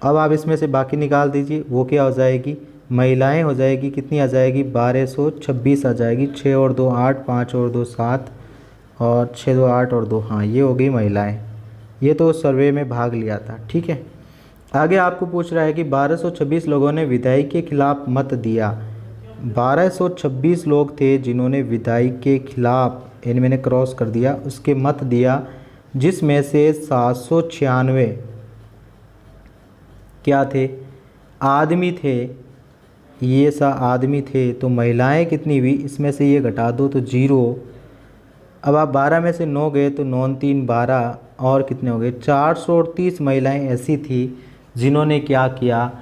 अब आप इसमें से बाकी निकाल दीजिए, वो क्या हो जाएगी, महिलाएं हो जाएगी, कितनी आ जाएगी, 1226 आ जाएगी, 6 और 2 8, 5 और 2 7, और 6 2 8 और 2, हाँ ये हो गई महिलाएं। ये तो सर्वे में भाग लिया था, ठीक है। आगे आपको पूछ रहा है कि 1226 लोगों ने विधायक के खिलाफ मत दिया। 1226 लोग थे जिन्होंने विधायक के खिलाफ, यानी मैंने क्रॉस कर दिया, उसके मत दिया, जिसमें से 796 क्या थे, आदमी थे, ये आदमी थे। तो महिलाएं कितनी हुई, इसमें से ये घटा दो तो 0। अब आप 12 में से 9 गए तो 9 3 12, और कितने हो गए, 430 महिलाएं ऐसी थी जिन्होंने क्या किया,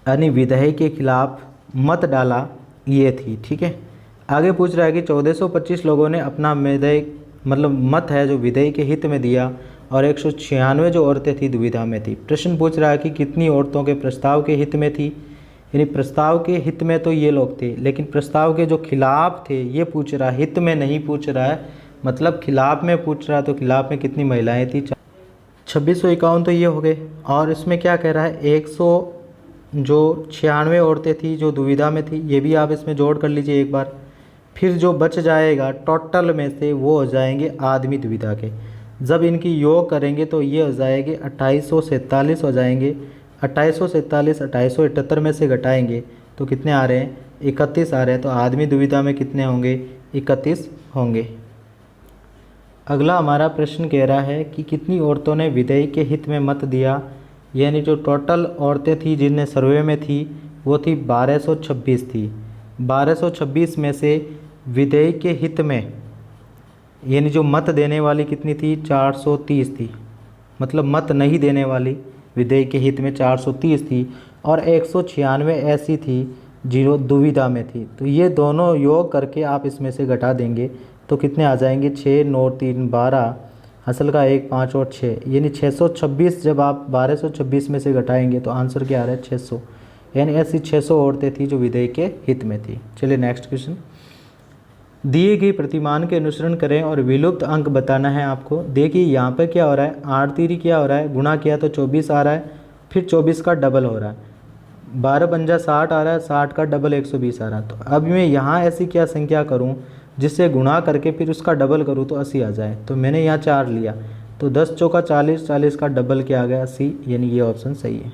यानी विधेयक के खिलाफ मत डाला, ये थी, ठीक है। आगे पूछ रहा है कि 1425 लोगों ने अपना विधेयक, मतलब मत है जो विधेयक के हित में दिया, और 196 जो औरतें थी दुविधा में थी। प्रश्न पूछ रहा है कि कितनी औरतों के प्रस्ताव के हित में थी, यानी प्रस्ताव के हित में तो ये लोग थे, लेकिन प्रस्ताव के जो खिलाफ थे ये पूछ रहा है, हित में नहीं पूछ रहा है, मतलब खिलाफ में पूछ रहा है, तो खिलाफ में कितनी महिलाएं थी, 2651 तो ये हो गए। और इसमें क्या कह रहा है, 196 औरतें थी जो दुविधा में थी, ये भी आप इसमें जोड़ कर लीजिए एक बार। फिर जो बच जाएगा टोटल में से वो हो जाएंगे आदमी दुविधा के, जब इनकी योग करेंगे तो ये हो जाएंगे 2847 हो जाएंगे। 2847 2878 में से घटाएंगे तो कितने आ रहे हैं, 31 आ रहे हैं। तो आदमी दुविधा में कितने होंगे, 31 होंगे। अगला हमारा प्रश्न कह रहा है कि कितनी औरतों ने विधेयक के हित में मत दिया, यानी जो टोटल औरतें थी जिनने सर्वे में थी वो थी 1226 थी। 1226 में से विधेयक के हित में, यानी जो मत देने वाली कितनी थी, 430 थी, मतलब मत नहीं देने वाली विधेयक के हित में 430 थी, और 196 ऐसी थी जो दुविधा में थी। तो ये दोनों योग करके आप इसमें से घटा देंगे तो कितने आ जाएंगे, 6 9 3 12, असल का 1 5 और 6, यानी 626। जब आप 1226 में से घटाएंगे तो आंसर क्या आ रहा है, 600, यानी ऐसी 600 औरतें थी जो विधेयक के हित में थी। चलिए नेक्स्ट क्वेश्चन, दिए गए प्रतिमान के अनुसरण करें और विलुप्त अंक बताना है आपको। देखिए यहाँ पे क्या हो रहा है, 8 3 क्या हो रहा है, गुणा किया तो 24 आ रहा है, फिर 24 का डबल हो रहा है, 12 पंजा 60 आ रहा है, 60 का डबल 120 आ रहा है। तो अब मैं यहाँ ऐसी क्या संख्या करूँ जिससे गुणा करके फिर उसका डबल करूँ तो 80 आ जाए। तो मैंने यहाँ 4 लिया, तो 10 चौका 40, 40 का डबल क्या आ गया, 80, यानी ये ऑप्शन सही है।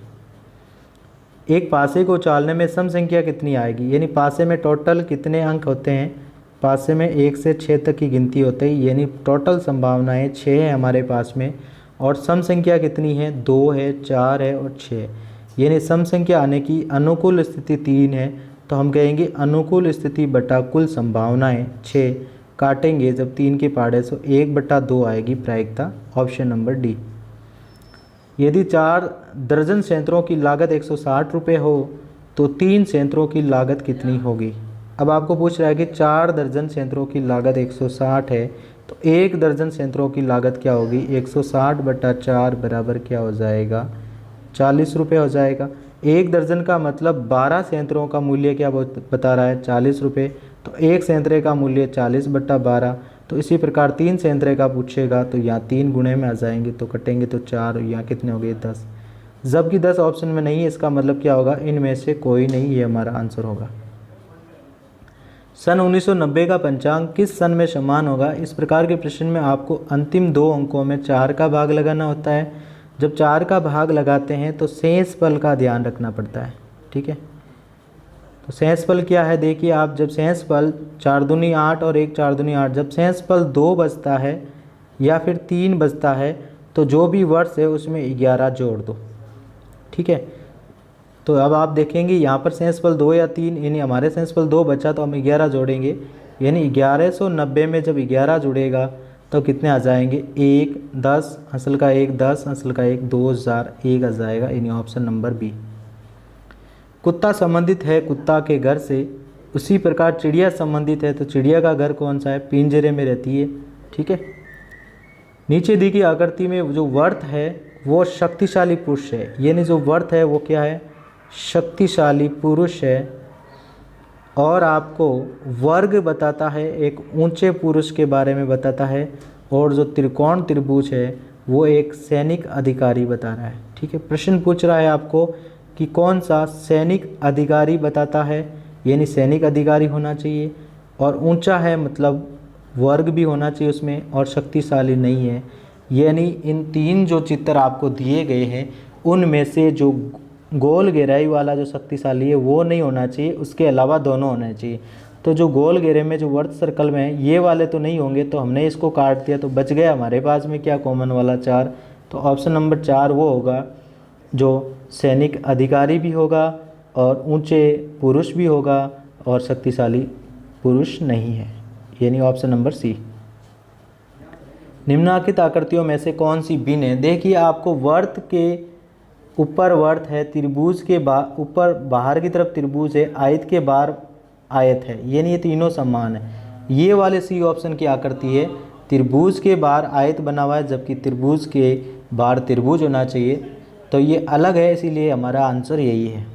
एक पासे को उछालने में सम संख्या कितनी आएगी, यानी पासे में टोटल कितने अंक होते हैं, पासे में 1 से 6 तक की गिनती होती है, यानी टोटल संभावनाएं 6 है हमारे पास में, और सम संख्या कितनी है, 2 है, 4 है और 6 है। यानी सम संख्या आने की अनुकूल स्थिति 3 है, तो हम कहेंगे अनुकूल स्थिति बटा कुल संभावनाएं 6, काटेंगे जब 3 के पहाड़े तो 1/2 आएगी प्रायिकता, ऑप्शन नंबर डी। यदि 4 दर्जन संयंत्रों की लागत 160 रुपये हो तो 3 संयंत्रों की लागत कितनी होगी। अब आपको पूछ रहा है कि 4 दर्जन संयंत्रों की लागत 160 है, तो 1 दर्जन संयंत्रों की लागत क्या होगी, 160/4 बराबर क्या हो जाएगा, 40 रुपये हो जाएगा। 1 दर्जन का मतलब 12 संयंत्रों का मूल्य क्या बता रहा है, 40 रुपये, तो 1 संयंत्र का मूल्य 40/12। तो इसी प्रकार 3 संयंत्र का पूछेगा तो यहाँ 3 गुणे में आ जाएंगे, तो कटेंगे तो 4, यहाँ कितने हो गए 10। जबकि 10 ऑप्शन में नहीं है, इसका मतलब क्या होगा, इनमें से कोई नहीं, ये हमारा आंसर होगा। सन 1990 का पंचांग किस सन में समान होगा। इस प्रकार के प्रश्न में आपको अंतिम 2 अंकों में 4 का भाग लगाना होता है। जब 4 का भाग लगाते हैं तो शेष फल का ध्यान रखना पड़ता है, ठीक है। तो शेष फल क्या है, देखिए आप, जब शेष फल 4 दूनी 8 और 1 4 दूनी 8, जब शेष फल 2 बचता है या फिर 3 बचता है तो जो भी वर्ष है उसमें 11 जोड़ दो, ठीक है। तो अब आप देखेंगे यहाँ पर शेष फल 2 या 3, यानी हमारे शेष फल 2 बचा तो हम 11 जोड़ेंगे, यानी 1190 में जब 11 जुड़ेगा तो कितने आ जाएंगे, 1 10 असल का 1 10 असल का 1 2001 आ जाएगा, यानी ऑप्शन नंबर बी। कुत्ता संबंधित है कुत्ता के घर से, उसी प्रकार चिड़िया संबंधित है तो चिड़िया का घर कौन सा है, पिंजरे में रहती है, ठीक है। नीचे दी गई आकृति में जो वर्त है वो शक्तिशाली पुरुष है, यानी जो वर्त है वो क्या है, शक्तिशाली पुरुष है। और आपको वर्ग बताता है, एक ऊंचे पुरुष के बारे में बताता है, और जो त्रिकोण त्रिभुज है वो एक सैनिक अधिकारी बता रहा है, ठीक है। प्रश्न पूछ रहा है आपको कि कौन सा सैनिक अधिकारी बताता है, यानी सैनिक अधिकारी होना चाहिए, और ऊंचा है मतलब वर्ग भी होना चाहिए उसमें, और शक्तिशाली नहीं है। यानी इन 3 जो चित्र आपको दिए गए हैं उनमें से जो गोल गहराई वाला जो शक्तिशाली है वो नहीं होना चाहिए, उसके अलावा दोनों होने चाहिए। तो जो गोल घेरे में जो वर्त सर्कल में है ये वाले तो नहीं होंगे, तो हमने इसको काट दिया, तो बच गया हमारे पास में क्या, कॉमन वाला 4। तो ऑप्शन नंबर 4 वो होगा जो सैनिक अधिकारी भी होगा और ऊंचे पुरुष भी होगा और शक्तिशाली पुरुष नहीं है, यानी ऑप्शन नंबर सी। निम्नलिखित आकृतियों में से कौन सी भिन्न है। देखिए आपको वर्त के ऊपर वर्त है, त्रिभुज के ऊपर बाहर की तरफ त्रिभुज है, आयत के बाहर आयत है, यानी ये तीनों समान है। ये वाले सी ऑप्शन की आकृति है, त्रिभुज के बाहर आयत बना हुआ है जबकि त्रिभुज के बाहर त्रिभुज होना चाहिए, तो ये अलग है, इसीलिए हमारा आंसर यही है।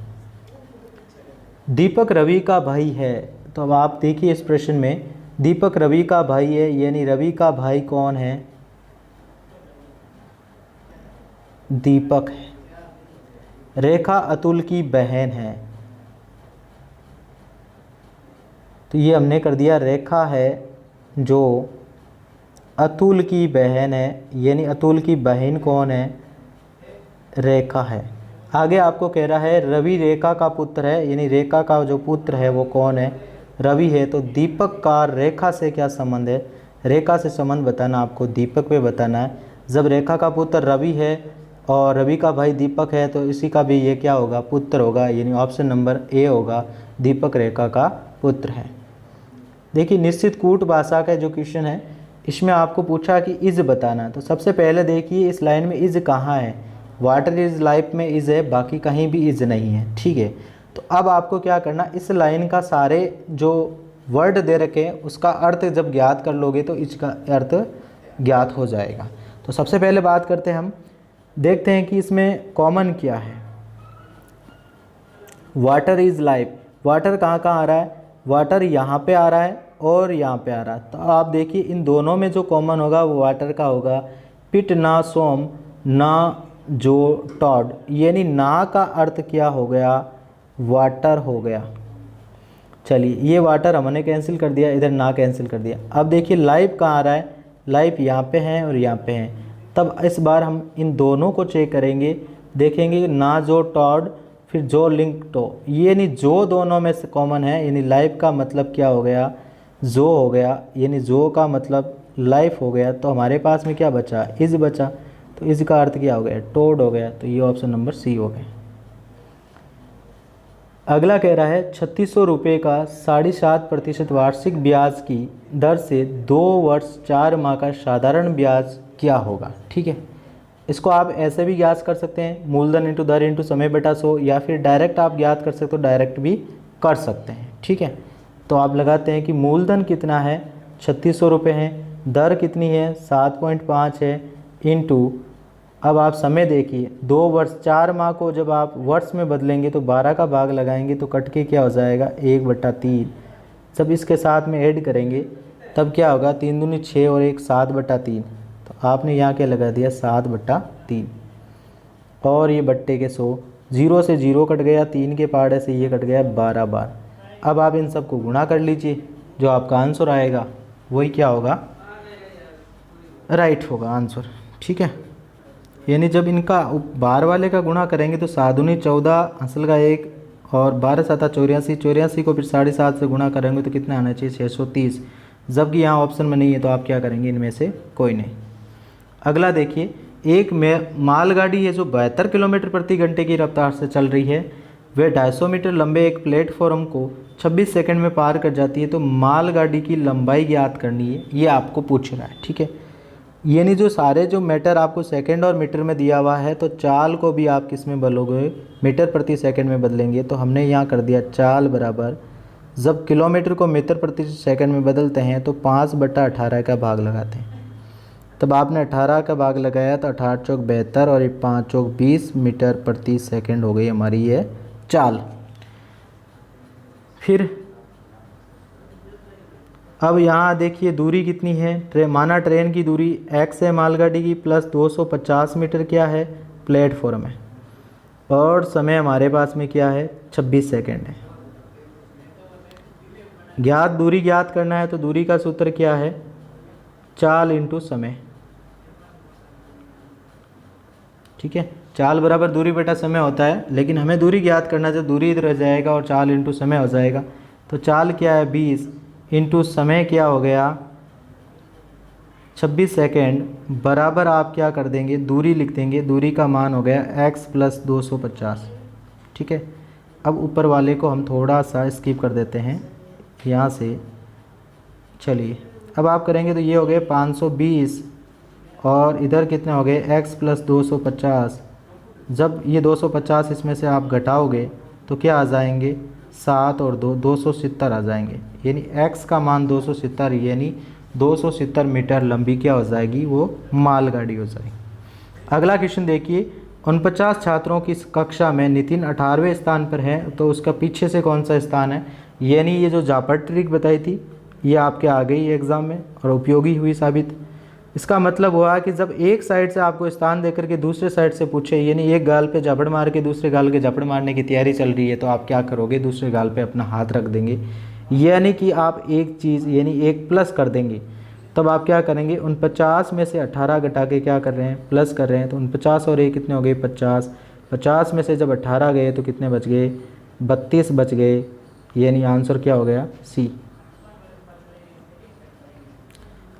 दीपक रवि का भाई है, तो अब आप देखिए इस प्रश्न में दीपक रवि का भाई है, यानी रवि का भाई कौन है, दीपक है। रेखा अतुल की बहन है, तो ये हमने कर दिया, रेखा है जो अतुल की बहन है, यानी अतुल की बहन कौन है, रेखा है। आगे आपको कह रहा है रवि रेखा का पुत्र है, यानी रेखा का जो पुत्र है वो कौन है, रवि है। तो दीपक का रेखा से क्या संबंध है, रेखा से संबंध बताना आपको, दीपक पे बताना है। जब रेखा का पुत्र रवि है और रवि का भाई दीपक है तो इसी का भी ये क्या होगा, पुत्र होगा, यानी ऑप्शन नंबर ए होगा, दीपक रेखा का पुत्र है। देखिए निश्चित कूट भाषा का जो क्वेश्चन है इसमें आपको पूछा कि इज बताना, तो सबसे पहले देखिए इस लाइन में इज कहाँ है, वाटर इज लाइफ में इज है, बाकी कहीं भी इज नहीं है, ठीक है। तो अब आपको क्या करना, इस लाइन का सारे जो वर्ड दे रखे हैं उसका अर्थ जब ज्ञात कर लोगे तो इसका अर्थ ज्ञात हो जाएगा। तो सबसे पहले बात करते हैं, हम देखते हैं कि इसमें कॉमन क्या है। वाटर इज़ लाइफ, वाटर कहाँ कहाँ आ रहा है, वाटर यहाँ पे आ रहा है और यहाँ पे आ रहा है, तो आप देखिए इन दोनों में जो कॉमन होगा वो वाटर का होगा। पिट ना सोम ना जो टॉड, यानी ना का अर्थ क्या हो गया, वाटर हो गया। चलिए ये वाटर हमने कैंसिल कर दिया, इधर ना कैंसिल कर दिया। अब देखिए लाइफ कहाँ आ रहा है, लाइफ यहाँ पे है और यहाँ पे है, तब इस बार हम इन दोनों को चेक करेंगे, देखेंगे ना जो टॉड फिर जो लिंक टो, यानी जो दोनों में से कॉमन है, यानी लाइफ का मतलब क्या हो गया, जो हो गया, यानी जो का मतलब लाइफ हो गया। तो हमारे पास में क्या बचा, इज बचा, तो इज का अर्थ क्या हो गया, टोड हो गया। तो ये ऑप्शन नंबर सी हो गया। अगला कह रहा है 3600 रुपये का 7.5% वार्षिक ब्याज की दर से 2 वर्ष 4 माह का साधारण ब्याज क्या होगा। ठीक है, इसको आप ऐसे भी ज्ञात कर सकते हैं, मूलधन इंटू दर इंटू समय बटा 100, या फिर डायरेक्ट आप ज्ञात कर सकते हो, डायरेक्ट भी कर सकते हैं। ठीक है, तो आप लगाते हैं कि मूलधन कितना है 3600 रुपये है, दर कितनी है 7.5 है, इंटू अब आप समय देखिए 2 वर्ष 4 माह को जब आप वर्ष में बदलेंगे तो 12 का भाग लगाएंगे तो कट के क्या हो जाएगा 1/3। जब इसके साथ में ऐड करेंगे तब क्या होगा 3 दूनी 6 और 1 7/3। तो आपने यहाँ क्या लगा दिया 7/3 और ये बट्टे के 100, 0 से 0 कट गया, 3 के पार्ट से ये कट गया 12 बार। अब आप इन सबको गुणा कर लीजिए, जो आपका आंसर आएगा वही क्या होगा राइट होगा आंसर। ठीक है, यानी जब इनका बार वाले का गुणा करेंगे तो 7 दूनी 14 असल का 1 और 12 7 84, 84 को फिर 7.5 से गुणा करेंगे तो कितना आना चाहिए 630, जबकि यहाँ ऑप्शन में नहीं है तो आप क्या करेंगे इनमें से कोई नहीं। अगला देखिए, एक मालगाड़ी है जो 72 किलोमीटर प्रति घंटे की रफ्तार से चल रही है, वह 250 मीटर लंबे एक प्लेटफॉर्म को 26 सेकंड में पार कर जाती है, तो मालगाड़ी की लंबाई ज्ञात करनी है, ये आपको पूछ रहा है। ठीक है, यानी जो सारे जो मीटर आपको सेकंड और मीटर में दिया हुआ है, तो चाल को भी आप किस में बदलोगे मीटर प्रति सेकंड में बदलेंगे। तो हमने यहाँ कर दिया चाल बराबर, जब किलोमीटर को मीटर प्रति सेकंड में बदलते हैं तो 5/18 का भाग लगाते हैं। तब आपने 18 का भाग लगाया तो 18 चौक 72 और 5 चौक 20 मीटर प्रति सेकंड हो गई हमारी ये चाल। फिर अब यहाँ देखिए दूरी कितनी है, माना ट्रेन की दूरी x है मालगाड़ी की, प्लस 250 मीटर क्या है प्लेटफॉर्म है, और समय हमारे पास में क्या है 26 सेकंड है। ज्ञात दूरी ज्ञात करना है तो दूरी का सूत्र क्या है चाल इंटू समय। ठीक है, चाल बराबर दूरी बटा समय होता है, लेकिन हमें दूरी ज्ञात करना है, तो दूरी इधर रह जाएगा और चाल इंटू समय हो जाएगा। तो चाल क्या है 20 इंटू समय क्या हो गया 26 सेकेंड, बराबर आप क्या कर देंगे दूरी लिख देंगे, दूरी का मान हो गया x + 250। ठीक है, अब ऊपर वाले को हम थोड़ा सा स्किप कर देते हैं यहाँ से। चलिए अब आप करेंगे तो ये हो गए 520 और इधर कितने हो गए x + 250। जब ये 250 इसमें से आप घटाओगे तो क्या आ जाएंगे 7 और 2 270 आ जाएंगे, यानी x का मान 270, यानी 270 मीटर लंबी क्या हो जाएगी वो मालगाड़ी हो जाएगी। अगला क्वेश्चन देखिए, 49 छात्रों की कक्षा में नितिन 18वें स्थान पर है, तो उसका पीछे से कौन सा स्थान है, यानी ये जो जापट ट्रिक बताई थी ये आपके आ गई एग्ज़ाम में और उपयोगी हुई साबित। इसका मतलब हुआ कि जब एक साइड से आपको स्थान देकर के दूसरे साइड से पूछे, यानी एक गाल पे झापड़ मार के दूसरे गाल के झापड़ मारने की तैयारी चल रही है, तो आप क्या करोगे दूसरे गाल पे अपना हाथ रख देंगे, यानी कि आप एक चीज़ यानी एक प्लस कर देंगे। तब आप क्या करेंगे 49 में से 18 घटा के क्या कर रहे हैं प्लस कर रहे हैं, तो 49 और ये कितने हो गए 50, 50 में से जब 18 गए तो कितने बच गए 32 बच गए, यानी आंसर क्या हो गया सी।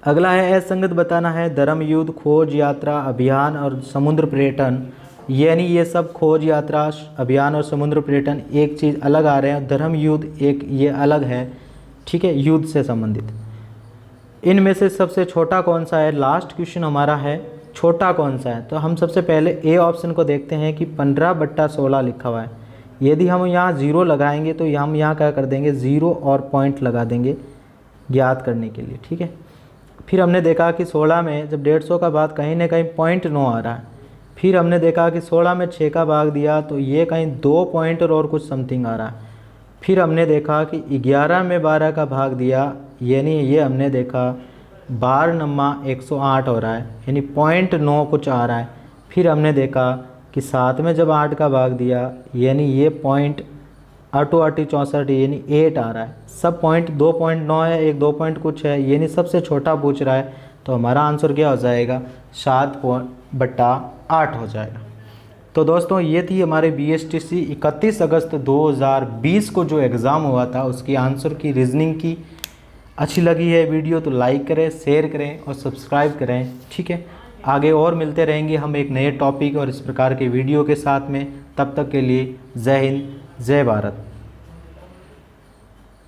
अगला है असंगत बताना है, धर्म युद्ध, खोज यात्रा, अभियान और समुद्र पर्यटन, यानी ये सब खोज यात्रा अभियान और समुद्र पर्यटन एक चीज़ अलग आ रहे हैं, धर्म युद्ध एक ये अलग है। ठीक है, युद्ध से संबंधित। इनमें से सबसे छोटा कौन सा है, लास्ट क्वेश्चन हमारा है छोटा कौन सा है। तो हम सबसे पहले ए ऑप्शन को देखते हैं कि 15/16 लिखा हुआ है। यदि हम यहाँ 0 लगाएंगे तो हम यहाँ क्या कर देंगे 0 और पॉइंट लगा देंगे ज्ञात करने के लिए। ठीक है, फिर हमने देखा कि 16 में जब 150 का भाग कहीं ना कहीं 0.9 आ रहा है, फिर हमने देखा कि 16 में 6 का भाग दिया तो ये कहीं 2 पॉइंट और कुछ समथिंग आ रहा है। फिर हमने देखा कि 11 में 12 का भाग दिया, यानी ये हमने देखा 12×108 हो रहा है, यानी 0.9 कुछ आ रहा है। फिर हमने देखा कि 7 में जब 8 का भाग दिया, यानी ये 64 यानी 8 आ रहा है। सब पॉइंट 2.9 है, एक 2 पॉइंट कुछ है, यानी सबसे छोटा पूछ रहा है, तो हमारा आंसर क्या हो जाएगा 7/8 हो जाएगा। तो दोस्तों ये थी हमारे BSTC 31 अगस्त 2020 को जो एग्ज़ाम हुआ था उसकी आंसर की रीजनिंग की। अच्छी लगी है वीडियो तो लाइक करें, शेयर करें और सब्सक्राइब करें। ठीक है, आगे और मिलते रहेंगे हम एक नए टॉपिक और इस प्रकार के वीडियो के साथ में। तब तक के लिए जय हिंद, जय भारत।